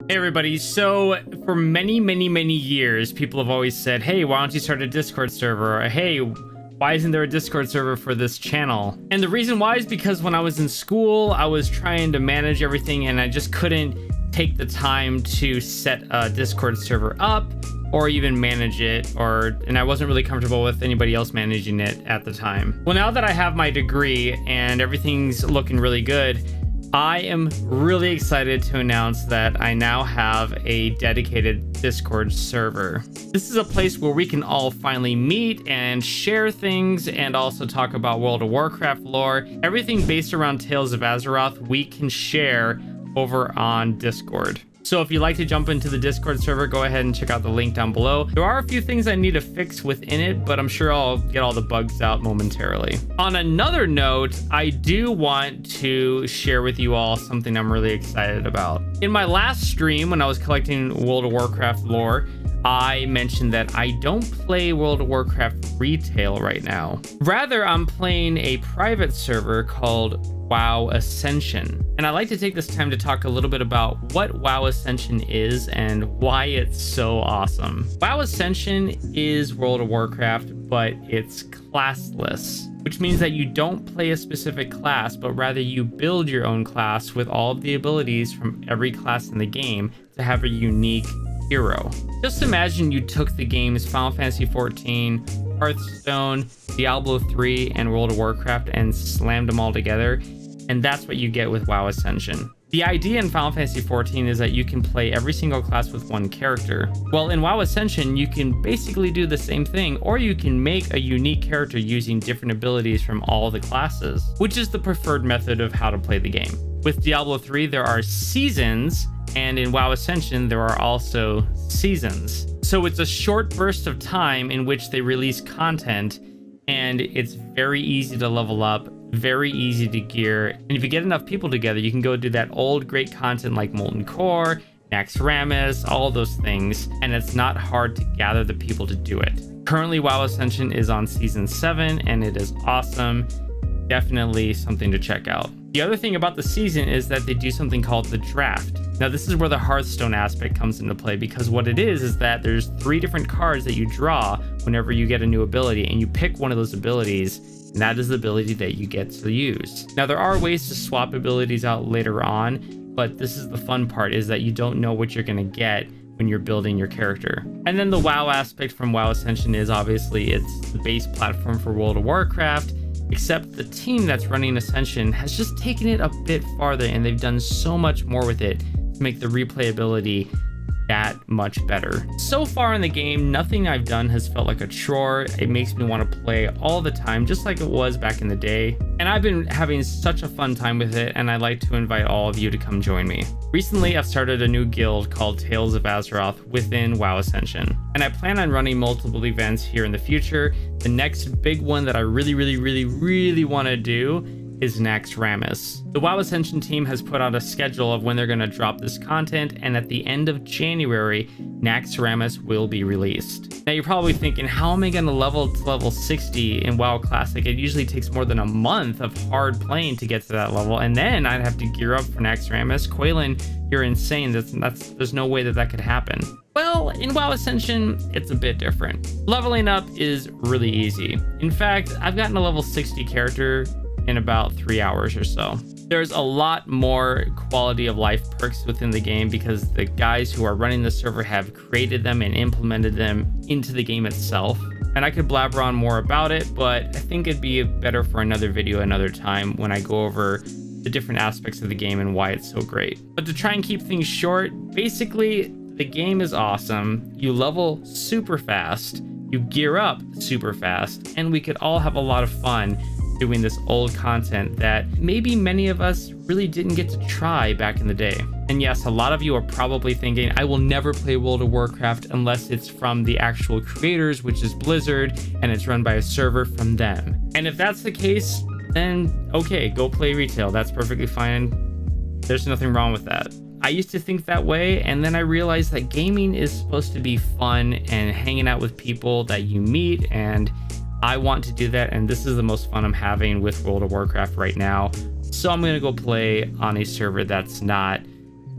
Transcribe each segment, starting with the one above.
Hey everybody, so for many years, people have always said, hey, why don't you start a Discord server? Or, hey, why isn't there a Discord server for this channel? And the reason why is because when I was in school, I was trying to manage everything and I just couldn't take the time to set a Discord server up or even manage it, and I wasn't really comfortable with anybody else managing it at the time. Well, now that I have my degree and everything's looking really good, I am really excited to announce that I now have a dedicated Discord server. This is a place where we can all finally meet and share things and also talk about World of Warcraft lore. Everything based around Tales of Azeroth we can share over on Discord. So if you'd like to jump into the Discord server, go ahead and check out the link down below. There are a few things I need to fix within it, but I'm sure I'll get all the bugs out momentarily. On another note, I do want to share with you all something I'm really excited about. In my last stream, when I was collecting World of Warcraft lore, I mentioned that I don't play World of Warcraft retail right now. Rather, I'm playing a private server called WoW Ascension. And I'd like to take this time to talk a little bit about what WoW Ascension is and why it's so awesome. WoW Ascension is World of Warcraft, but it's classless, which means that you don't play a specific class, but rather you build your own class with all of the abilities from every class in the game to have a unique hero. Just imagine you took the games Final Fantasy XIV, Hearthstone, Diablo 3, and World of Warcraft and slammed them all together, and that's what you get with WoW Ascension. The idea in Final Fantasy XIV is that you can play every single class with one character. Well, in WoW Ascension, you can basically do the same thing, or you can make a unique character using different abilities from all the classes, which is the preferred method of how to play the game. With Diablo 3, there are seasons, and in WoW Ascension, there are also seasons. So it's a short burst of time in which they release content, and it's very easy to level up, very easy to gear. And if you get enough people together, you can go do that old great content like Molten Core, Naxxramas, all those things, and it's not hard to gather the people to do it. Currently, WoW Ascension is on Season 7, and it is awesome. Definitely something to check out. The other thing about the season is that they do something called the draft. Now, this is where the Hearthstone aspect comes into play, because what it is that there's 3 different cards that you draw whenever you get a new ability, and you pick one of those abilities, and that is the ability that you get to use. Now, there are ways to swap abilities out later on, but this is the fun part, is that you don't know what you're going to get when you're building your character. And then the WoW aspect from WoW Ascension is obviously it's the base platform for World of Warcraft, except the team that's running Ascension has just taken it a bit farther, and they've done so much more with it to make the replayability that much better. So far in the game, nothing I've done has felt like a chore. It makes me want to play all the time, just like it was back in the day. And I've been having such a fun time with it, and I'd like to invite all of you to come join me. Recently, I've started a new guild called Tales of Azeroth within WoW Ascension, and I plan on running multiple events here in the future. The next big one that I really want to do is Naxxramas. The WoW Ascension team has put out a schedule of when they're going to drop this content, and at the end of January, Naxxramas will be released. Now, you're probably thinking, how am I going to level to level 60 in WoW Classic? It usually takes more than a month of hard playing to get to that level, and then I'd have to gear up for Naxxramas. Quaylen, you're insane. There's no way that could happen. Well, in WoW Ascension, it's a bit different. Leveling up is really easy. In fact, I've gotten a level 60 character in about 3 hours or so. There's a lot more quality of life perks within the game because the guys who are running the server have created them and implemented them into the game itself. And I could blabber on more about it, but I think it'd be better for another video another time when I go over the different aspects of the game and why it's so great. But to try and keep things short, basically, the game is awesome. You level super fast, you gear up super fast, and we could all have a lot of fun doing this old content that maybe many of us really didn't get to try back in the day. And yes, a lot of you are probably thinking, I will never play World of Warcraft unless it's from the actual creators, which is Blizzard, and it's run by a server from them. And if that's the case, then okay, go play retail. That's perfectly fine. There's nothing wrong with that. I used to think that way, and then I realized that gaming is supposed to be fun and hanging out with people that you meet, and I want to do that, and this is the most fun I'm having with World of Warcraft right now. So I'm going to go play on a server that's not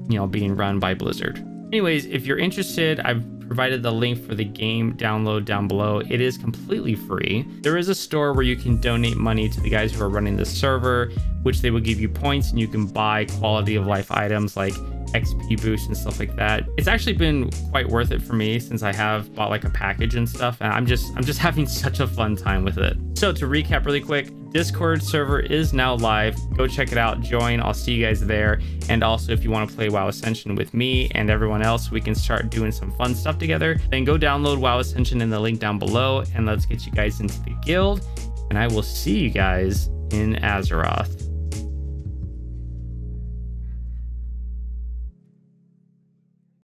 being run by Blizzard. Anyways, if you're interested, I've provided the link for the game download down below. It is completely free. There is a store where you can donate money to the guys who are running the server, which they will give you points, and you can buy quality of life items like XP boost and stuff like that. It's actually been quite worth it for me since I have bought like a package and stuff, and I'm just having such a fun time with it. So to recap really quick, Discord server is now live. Go check it out, join. I'll see you guys there. And also, if you want to play WoW Ascension with me and everyone else, we can start doing some fun stuff together. Then go download WoW Ascension in the link down below, and let's get you guys into the guild. And I will see you guys in Azeroth.